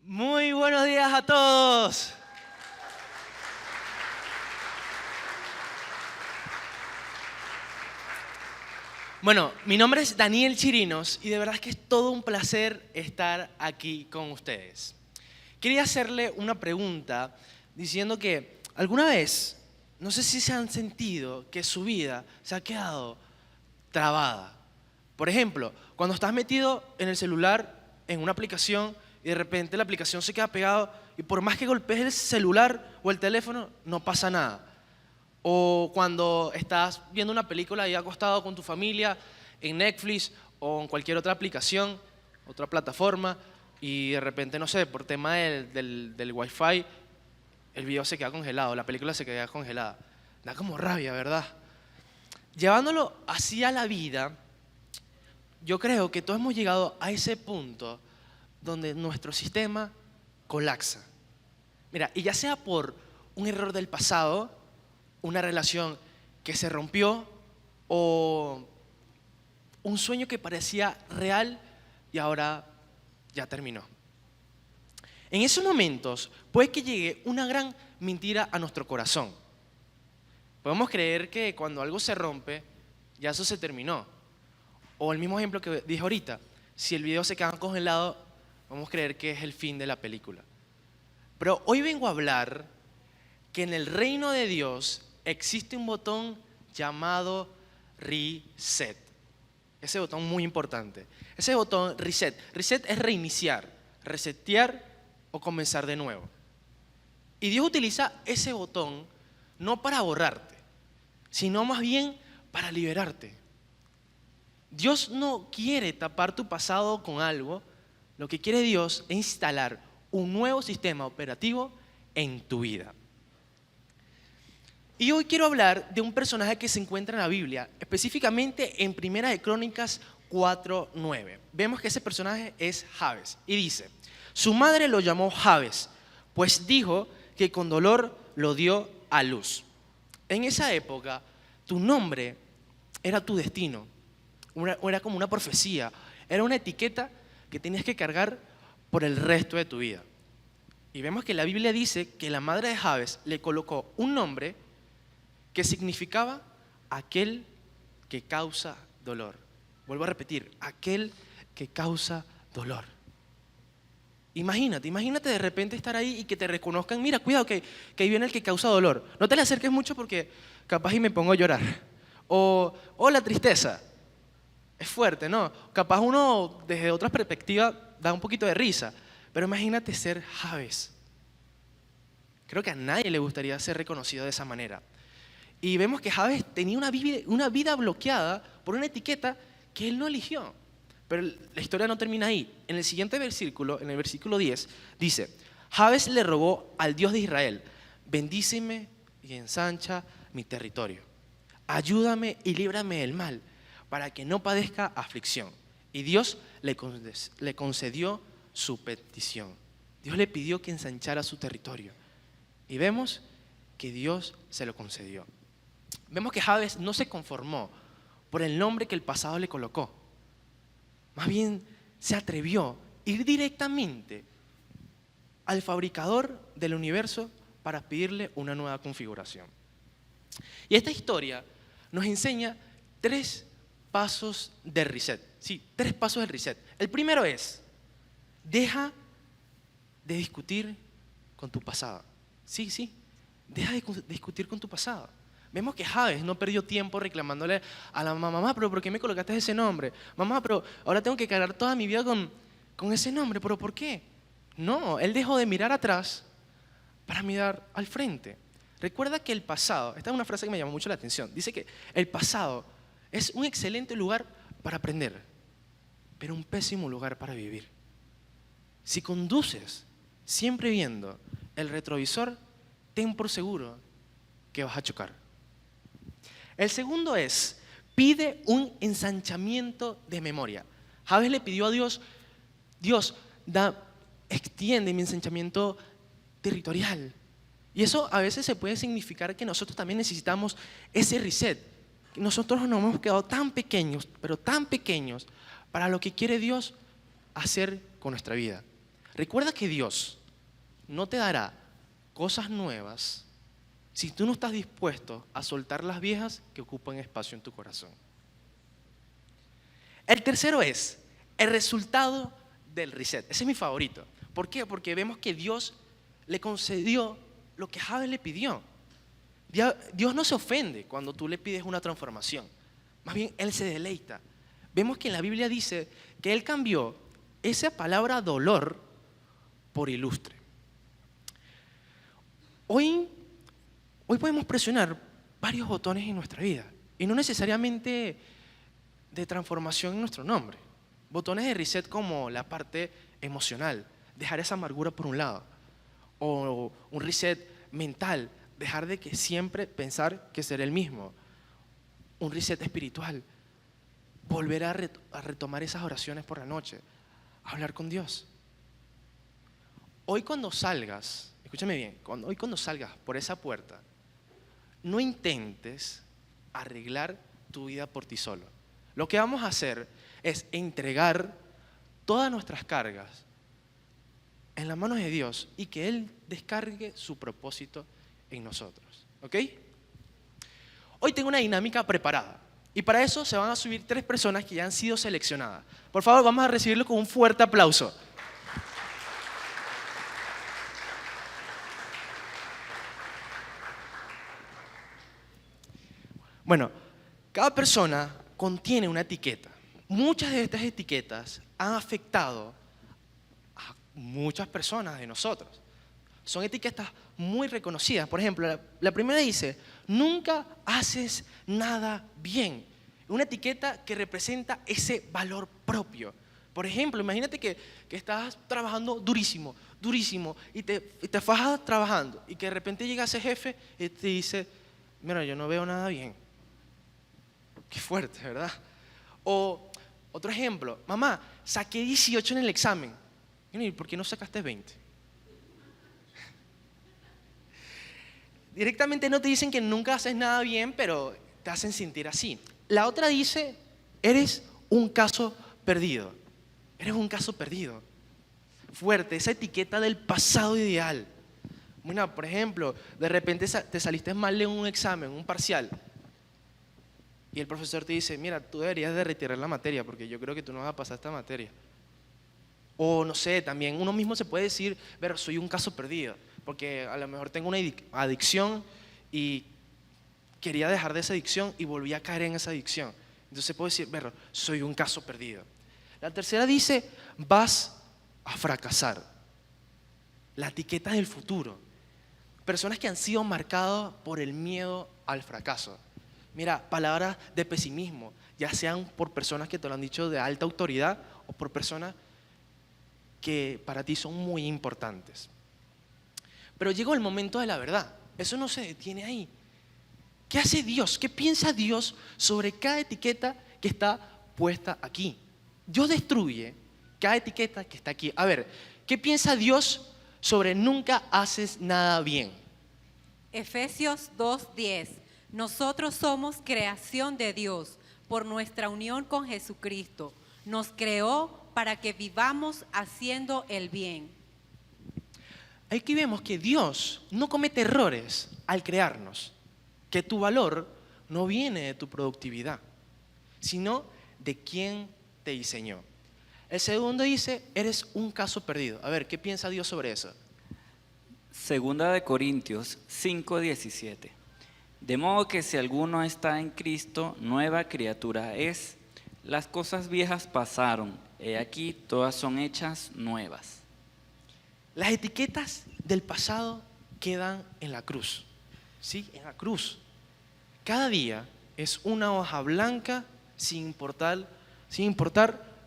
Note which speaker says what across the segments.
Speaker 1: Muy buenos días a todos. Bueno, mi nombre es Daniel Chirinos y de verdad es que es todo un placer estar aquí con ustedes. Quería hacerle una pregunta diciendo que alguna vez, no sé si se han sentido que su vida se ha quedado trabada. Por ejemplo, cuando estás metido en el celular, en una aplicación, y de repente la aplicación se queda pegada y por más que golpees el celular o el teléfono, no pasa nada. O cuando estás viendo una película ahí acostado con tu familia en Netflix o en cualquier otra aplicación, otra plataforma, y de repente, no sé, por tema del Wi-Fi, el video se queda congelado, la película se queda congelada. Da como rabia, ¿verdad? Llevándolo así a la vida, yo creo que todos hemos llegado a ese punto donde nuestro sistema colapsa. Mira, y ya sea por un error del pasado, una relación que se rompió o un sueño que parecía real y ahora ya terminó. En esos momentos puede que llegue una gran mentira a nuestro corazón. Podemos creer que cuando algo se rompe, ya eso se terminó. O el mismo ejemplo que dije ahorita, si el video se queda congelado, vamos a creer que es el fin de la película. Pero hoy vengo a hablar que en el reino de Dios existe un botón llamado reset. Ese botón muy importante. Ese botón reset. Reset es reiniciar, resetear o comenzar de nuevo. Y Dios utiliza ese botón no para borrarte, sino más bien para liberarte. Dios no quiere tapar tu pasado con algo. Lo que quiere Dios es instalar un nuevo sistema operativo en tu vida. Y hoy quiero hablar de un personaje que se encuentra en la Biblia, específicamente en Primera de Crónicas 4:9. Vemos que ese personaje es Jabes y dice, su madre lo llamó Jabes, pues dijo que con dolor lo dio a luz. En esa época, tu nombre era tu destino, era como una profecía, era una etiqueta que tenías que cargar por el resto de tu vida. Y vemos que la Biblia dice que la madre de Jabes le colocó un nombre que significaba aquel que causa dolor. Vuelvo a repetir, aquel que causa dolor. Imagínate de repente estar ahí y que te reconozcan, mira, cuidado que ahí viene el que causa dolor. No te le acerques mucho porque capaz y me pongo a llorar. O la tristeza. Es fuerte, ¿no? Capaz uno desde otra perspectiva da un poquito de risa, pero imagínate ser Jabes. Creo que a nadie le gustaría ser reconocido de esa manera. Y vemos que Jabes tenía una vida bloqueada por una etiqueta que él no eligió. Pero la historia no termina ahí. En el siguiente versículo, en el versículo 10, dice, Jabes le rogó al Dios de Israel, bendíceme y ensancha mi territorio. Ayúdame y líbrame del mal, para que no padezca aflicción. Y Dios le concedió su petición. Dios le pidió que ensanchara su territorio. Y vemos que Dios se lo concedió. Vemos que Jabes no se conformó por el nombre que el pasado le colocó. Más bien se atrevió a ir directamente al fabricador del universo para pedirle una nueva configuración. Y esta historia nos enseña 3 pasos de reset. Sí, 3 pasos del reset. El primero es, deja de discutir con tu pasado. Sí, deja de discutir con tu pasado. Vemos que Jabes no perdió tiempo reclamándole a la mamá, pero ¿por qué me colocaste ese nombre? Mamá, pero ahora tengo que cargar toda mi vida con ese nombre, ¿pero por qué? No, él dejó de mirar atrás para mirar al frente. Recuerda que el pasado, esta es una frase que me llamó mucho la atención, dice que el pasado es un excelente lugar para aprender, pero un pésimo lugar para vivir. Si conduces siempre viendo el retrovisor, ten por seguro que vas a chocar. El segundo es, pide un ensanchamiento de memoria. Jabes le pidió a Dios, Dios, extiende mi ensanchamiento territorial. Y eso a veces se puede significar que nosotros también necesitamos ese reset. Nosotros nos hemos quedado tan pequeños, pero tan pequeños, para lo que quiere Dios hacer con nuestra vida. Recuerda que Dios no te dará cosas nuevas si tú no estás dispuesto a soltar las viejas que ocupan espacio en tu corazón. El tercero es el resultado del reset. Ese es mi favorito. ¿Por qué? Porque vemos que Dios le concedió lo que Jabes le pidió. Dios no se ofende cuando tú le pides una transformación. Más bien, Él se deleita. Vemos que en la Biblia dice que Él cambió esa palabra dolor por ilustre. Hoy podemos presionar varios botones en nuestra vida y no necesariamente de transformación en nuestro nombre. Botones de reset como la parte emocional, dejar esa amargura por un lado, o un reset mental, dejar de que siempre pensar que seré el mismo. Un reset espiritual, volver a retomar esas oraciones por la noche, hablar con Dios. Hoy cuando salgas, escúchame bien, hoy cuando salgas por esa puerta, no intentes arreglar tu vida por ti solo. Lo que vamos a hacer es entregar todas nuestras cargas en las manos de Dios y que Él descargue su propósito en nosotros. ¿Ok? Hoy tengo una dinámica preparada y para eso se van a subir 3 personas que ya han sido seleccionadas. Por favor, vamos a recibirlo con un fuerte aplauso. Bueno, cada persona contiene una etiqueta. Muchas de estas etiquetas han afectado a muchas personas de nosotros. Son etiquetas muy reconocidas. Por ejemplo, la primera dice, nunca haces nada bien. Una etiqueta que representa ese valor propio. Por ejemplo, imagínate que estás trabajando durísimo y te fajas trabajando y que de repente llega ese jefe y te dice, mira, yo no veo nada bien. Qué fuerte, ¿verdad? O otro ejemplo, mamá, saqué 18 en el examen. ¿Y por qué no sacaste 20? Directamente no te dicen que nunca haces nada bien, pero te hacen sentir así. La otra dice, eres un caso perdido. Eres un caso perdido. Fuerte, esa etiqueta del pasado ideal. Bueno, por ejemplo, de repente te saliste mal en un examen, un parcial. Y el profesor te dice, mira, tú deberías de retirar la materia porque yo creo que tú no vas a pasar esta materia. O no sé, también uno mismo se puede decir, pero soy un caso perdido, porque a lo mejor tengo una adicción y quería dejar de esa adicción y volví a caer en esa adicción. Entonces puedo decir, pero soy un caso perdido. La tercera dice, vas a fracasar. La etiqueta del futuro. Personas que han sido marcadas por el miedo al fracaso. Mira, palabras de pesimismo, ya sean por personas que te lo han dicho de alta autoridad o por personas que para ti son muy importantes. Pero llegó el momento de la verdad. Eso no se detiene ahí. ¿Qué hace Dios? ¿Qué piensa Dios sobre cada etiqueta que está puesta aquí? Dios destruye cada etiqueta que está aquí. A ver, ¿qué piensa Dios sobre nunca haces nada bien?
Speaker 2: Efesios 2:10. Nosotros somos creación de Dios por nuestra unión con Jesucristo. Nos creó para que vivamos haciendo el bien.
Speaker 1: Aquí vemos que Dios no comete errores al crearnos, que tu valor no viene de tu productividad, sino de quién te diseñó. El segundo dice, eres un caso perdido. A ver, ¿qué piensa Dios sobre eso?
Speaker 3: Segunda de Corintios 5:17. De modo que si alguno está en Cristo, nueva criatura es. Las cosas viejas pasaron, he aquí todas son hechas nuevas.
Speaker 1: Las etiquetas del pasado quedan en la cruz, ¿sí? En la cruz. Cada día es una hoja blanca sin importar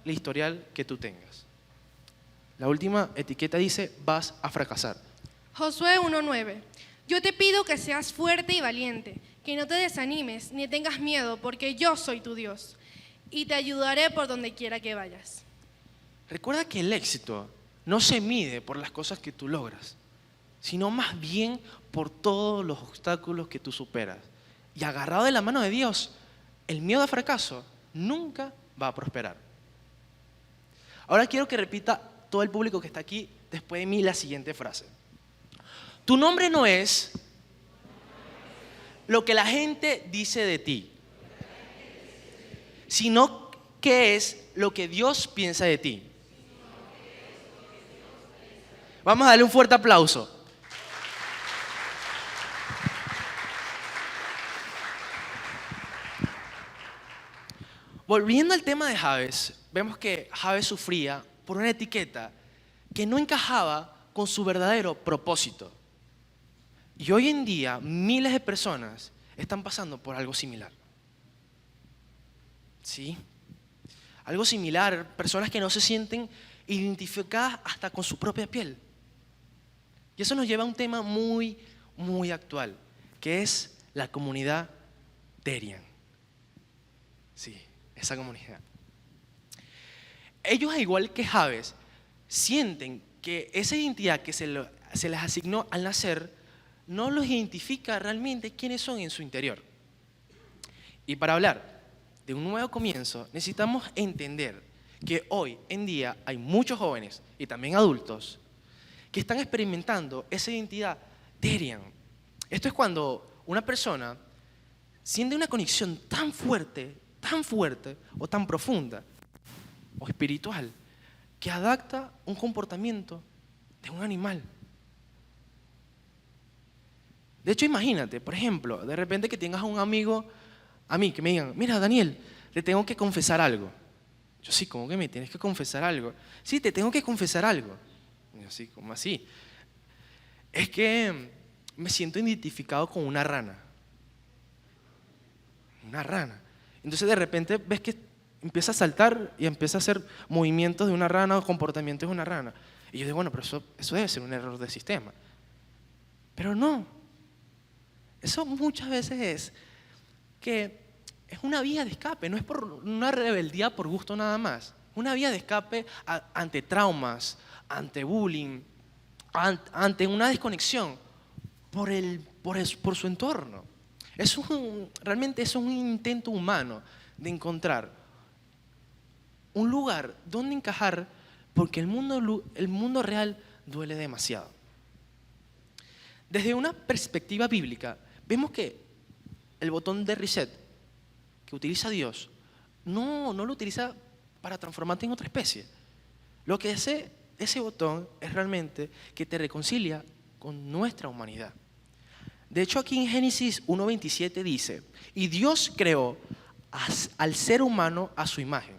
Speaker 1: la historial que tú tengas. La última etiqueta dice, vas a fracasar.
Speaker 4: Josué 1:9. Yo te pido que seas fuerte y valiente, que no te desanimes ni tengas miedo, porque yo soy tu Dios y te ayudaré por donde quiera que vayas.
Speaker 1: Recuerda que el éxito no se mide por las cosas que tú logras, sino más bien por todos los obstáculos que tú superas. Y agarrado de la mano de Dios, el miedo al fracaso nunca va a prosperar. Ahora quiero que repita todo el público que está aquí después de mí la siguiente frase. Tu nombre no es lo que la gente dice de ti, sino que es lo que Dios piensa de ti. Vamos a darle un fuerte aplauso. Volviendo al tema de Jabes, vemos que Jabes sufría por una etiqueta que no encajaba con su verdadero propósito. Y hoy en día miles de personas están pasando por algo similar. ¿Sí? Algo similar, personas que no se sienten identificadas hasta con su propia piel. Y eso nos lleva a un tema muy, muy actual, que es la comunidad Terian. Sí, esa comunidad. Ellos, al igual que Jabes, sienten que esa identidad que se les asignó al nacer no los identifica realmente quiénes son en su interior. Y para hablar de un nuevo comienzo, necesitamos entender que hoy en día hay muchos jóvenes y también adultos que están experimentando esa identidad Terian. Esto es cuando una persona siente una conexión tan fuerte o tan profunda o espiritual que adapta un comportamiento de un animal. De hecho, imagínate, por ejemplo, de repente que tengas a un amigo, a mí, que me digan, mira, Daniel, te tengo que confesar algo. Yo, sí, ¿cómo que me tienes que confesar algo? Sí, te tengo que confesar algo. Yo, sí, ¿cómo así? Es que me siento identificado con una rana. Una rana. Entonces, de repente ves que empieza a saltar y empieza a hacer movimientos de una rana o comportamientos de una rana. Y yo digo, bueno, pero eso debe ser un error del sistema. Pero no. Eso muchas veces es que es una vía de escape, no es por una rebeldía por gusto nada más. Una vía de escape ante traumas, ante bullying, ante una desconexión por su entorno. Realmente es un intento humano de encontrar un lugar donde encajar, porque el mundo real duele demasiado. Desde una perspectiva bíblica, vemos que el botón de reset que utiliza Dios no lo utiliza para transformarte en otra especie. Lo que hace ese botón es realmente que te reconcilia con nuestra humanidad. De hecho, aquí en Génesis 1:27 dice, y Dios creó al ser humano a su imagen.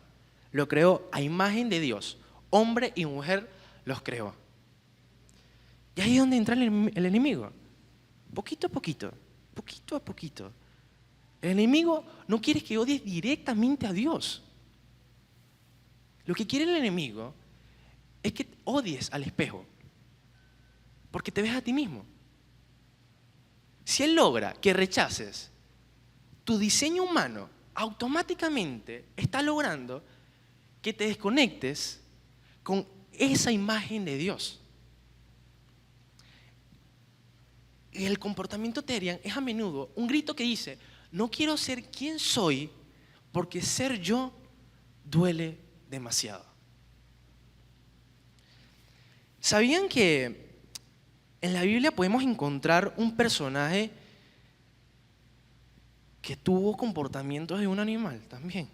Speaker 1: Lo creó a imagen de Dios. Hombre y mujer los creó. Y ahí es donde entra el enemigo. Poquito a poquito. El enemigo no quiere que odies directamente a Dios. Lo que quiere el enemigo es que odies al espejo, porque te ves a ti mismo. Si él logra que rechaces tu diseño humano, automáticamente está logrando que te desconectes con esa imagen de Dios. Y el comportamiento Terian es a menudo un grito que dice, no quiero ser quien soy porque ser yo duele demasiado. ¿Sabían que en la Biblia podemos encontrar un personaje que tuvo comportamientos de un animal también?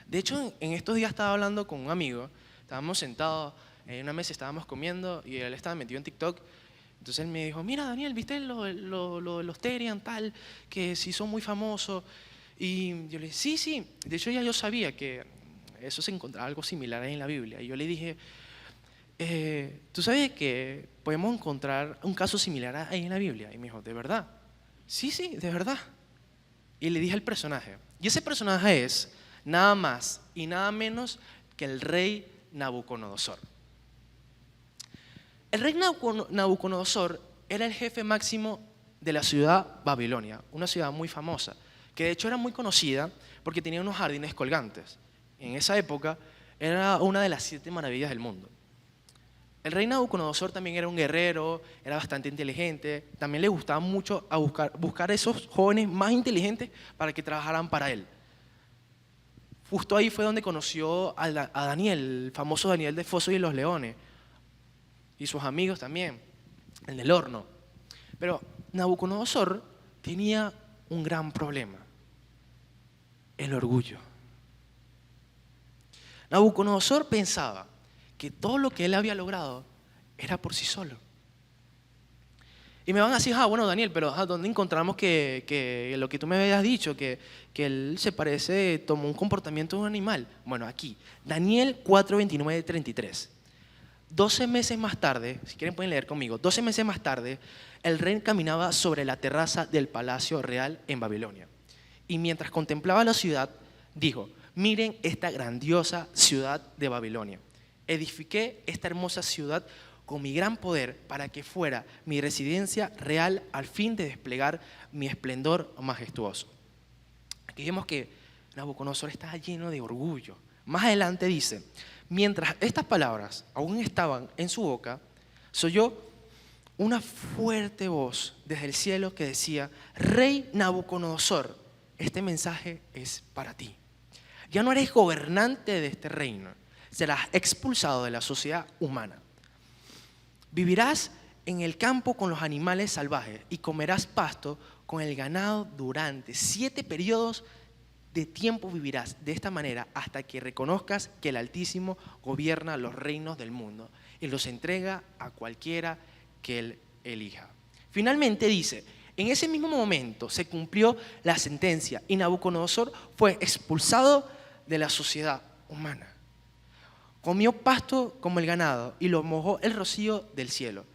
Speaker 1: De hecho, en estos días estaba hablando con un amigo, estábamos sentados en una mesa, estábamos comiendo y él estaba metido en TikTok. Entonces él me dijo, mira Daniel, ¿viste lo de los Terian tal? Que sí son muy famosos. Y yo le dije, sí. De hecho ya yo sabía que eso se encontraba algo similar ahí en la Biblia. Y yo le dije, ¿tú sabes que podemos encontrar un caso similar ahí en la Biblia? Y me dijo, ¿de verdad? Sí, de verdad. Y le dije al personaje. Y ese personaje es nada más y nada menos que el rey Nabucodonosor. El rey Nabucodonosor era el jefe máximo de la ciudad Babilonia, una ciudad muy famosa, que de hecho era muy conocida porque tenía unos jardines colgantes. En esa época era una de las 7 maravillas del mundo. El rey Nabucodonosor también era un guerrero, era bastante inteligente, también le gustaba mucho buscar esos jóvenes más inteligentes para que trabajaran para él. Justo ahí fue donde conoció a Daniel, el famoso Daniel de Foso y los Leones, y sus amigos también, el del horno. Pero Nabucodonosor tenía un gran problema: el orgullo. Nabucodonosor pensaba que todo lo que él había logrado era por sí solo. Y me van a decir, bueno Daniel, pero ¿dónde encontramos que lo que tú me habías dicho, que él se parece, tomó un comportamiento de un animal? Bueno, aquí, Daniel 4, 29, 33. 12 meses más tarde, si quieren pueden leer conmigo, 12 meses más tarde, el rey caminaba sobre la terraza del palacio real en Babilonia. Y mientras contemplaba la ciudad, dijo: miren esta grandiosa ciudad de Babilonia. Edifiqué esta hermosa ciudad con mi gran poder para que fuera mi residencia real al fin de desplegar mi esplendor majestuoso. Aquí vemos que Nabucodonosor está lleno de orgullo. Más adelante dice: mientras estas palabras aún estaban en su boca, se oyó una fuerte voz desde el cielo que decía: Rey Nabucodonosor, este mensaje es para ti. Ya no eres gobernante de este reino, serás expulsado de la sociedad humana. Vivirás en el campo con los animales salvajes y comerás pasto con el ganado durante 7 periodos de tiempo. Vivirás de esta manera hasta que reconozcas que el Altísimo gobierna los reinos del mundo y los entrega a cualquiera que él elija. Finalmente dice: en ese mismo momento se cumplió la sentencia y Nabucodonosor fue expulsado de la sociedad humana. Comió pasto como el ganado y lo mojó el rocío del cielo.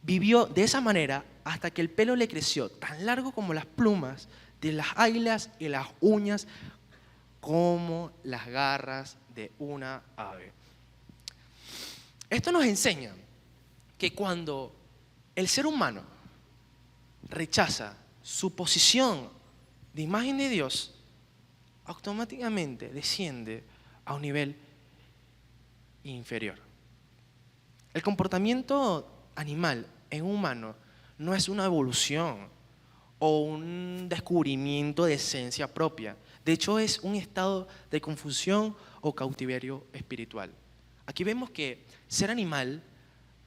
Speaker 1: Vivió de esa manera hasta que el pelo le creció tan largo como las plumas de las águilas y las uñas como las garras de una ave. Esto nos enseña que cuando el ser humano rechaza su posición de imagen de Dios, automáticamente desciende a un nivel inferior. El comportamiento animal en un humano no es una evolución o un descubrimiento de esencia propia. De hecho, es un estado de confusión o cautiverio espiritual. Aquí vemos que ser animal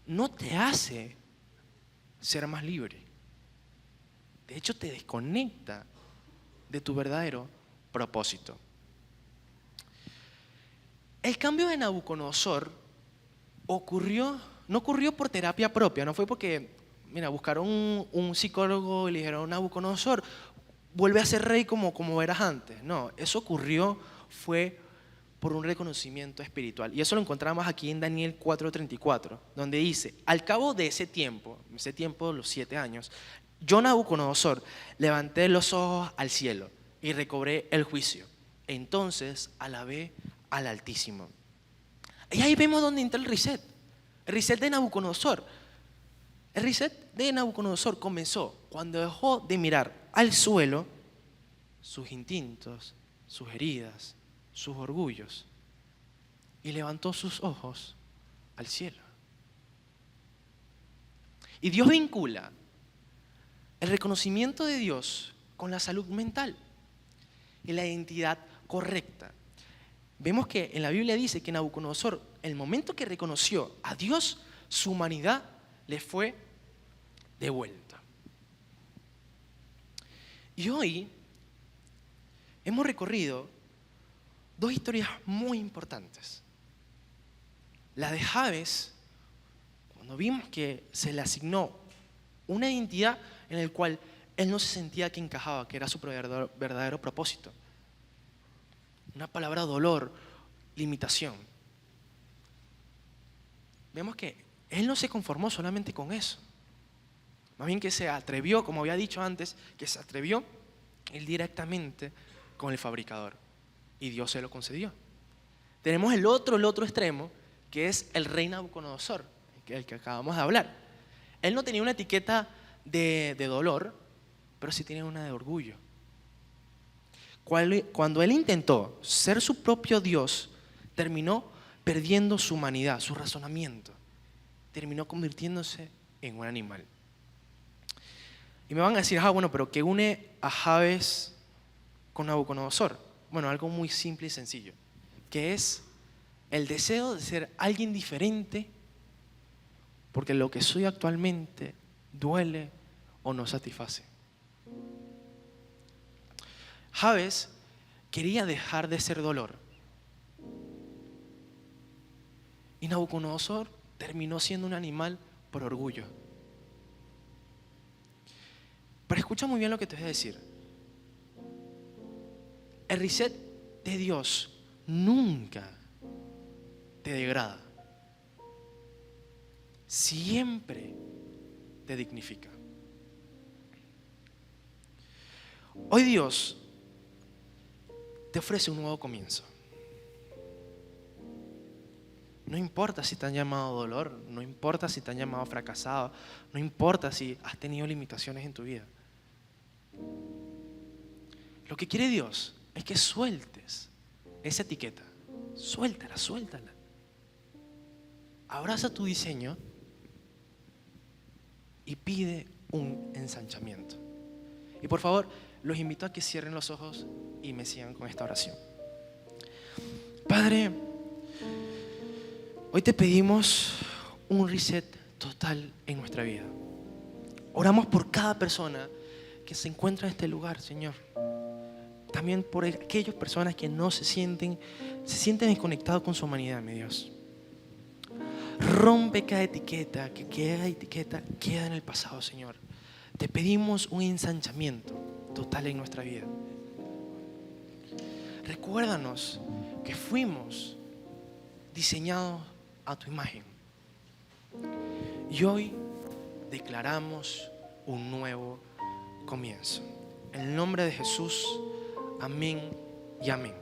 Speaker 1: no te hace ser más libre. De hecho, te desconecta de tu verdadero propósito. El cambio de Nabucodonosor no ocurrió por terapia propia, no fue porque, buscaron un psicólogo y le dijeron: Nabucodonosor, vuelve a ser rey como eras antes. No, eso fue por un reconocimiento espiritual. Y eso lo encontramos aquí en Daniel 4:34, donde dice: al cabo de ese tiempo, los 7 años, yo, Nabucodonosor, levanté los ojos al cielo y recobré el juicio. Entonces alabé al Altísimo. Y ahí vemos donde entra el reset de Nabucodonosor. El reset de Nabucodonosor comenzó cuando dejó de mirar al suelo sus instintos, sus heridas, sus orgullos, y levantó sus ojos al cielo. Y Dios vincula el reconocimiento de Dios con la salud mental y la identidad correcta. Vemos que en la Biblia dice que Nabucodonosor, el momento que reconoció a Dios, su humanidad le fue devuelta. Y hoy hemos recorrido 2 historias muy importantes. La de Jabes, cuando vimos que se le asignó una identidad en la cual él no se sentía que encajaba, que era su verdadero propósito. Una palabra: dolor, limitación. Vemos que él no se conformó solamente con eso. Más bien que se atrevió, como había dicho antes, que se atrevió él directamente con el fabricador. Y Dios se lo concedió. Tenemos el otro extremo, que es el rey Nabucodonosor, el que acabamos de hablar. Él no tenía una etiqueta de dolor, pero sí tenía una de orgullo. Cuando él intentó ser su propio Dios, terminó perdiendo su humanidad, su razonamiento. Terminó convirtiéndose en un animal. Y me van a decir, bueno, pero ¿qué une a Jabes con Nabucodonosor? Bueno, algo muy simple y sencillo, que es el deseo de ser alguien diferente, porque lo que soy actualmente duele o no satisface. Jabes quería dejar de ser dolor. Y Nabucodonosor terminó siendo un animal por orgullo. Pero escucha muy bien lo que te voy a decir. El reset de Dios nunca te degrada. Siempre te dignifica. Hoy Dios te ofrece un nuevo comienzo. No importa si te han llamado dolor, no importa si te han llamado fracasado, no importa si has tenido limitaciones en tu vida. Lo que quiere Dios es que sueltes esa etiqueta. Suéltala, suéltala. Abraza tu diseño y pide un ensanchamiento. Y por favor, los invito a que cierren los ojos y me sigan con esta oración. Padre, hoy te pedimos un reset total en nuestra vida. Oramos por cada persona que se encuentra en este lugar, Señor. También por aquellas personas que no se sienten desconectados con su humanidad, mi Dios. Rompe cada etiqueta, que queda etiqueta queda en el pasado, Señor. Te pedimos un ensanchamiento total en nuestra vida. Recuérdanos que fuimos diseñados a tu imagen. Y hoy declaramos un nuevo comienzo. En el nombre de Jesús, amén y amén.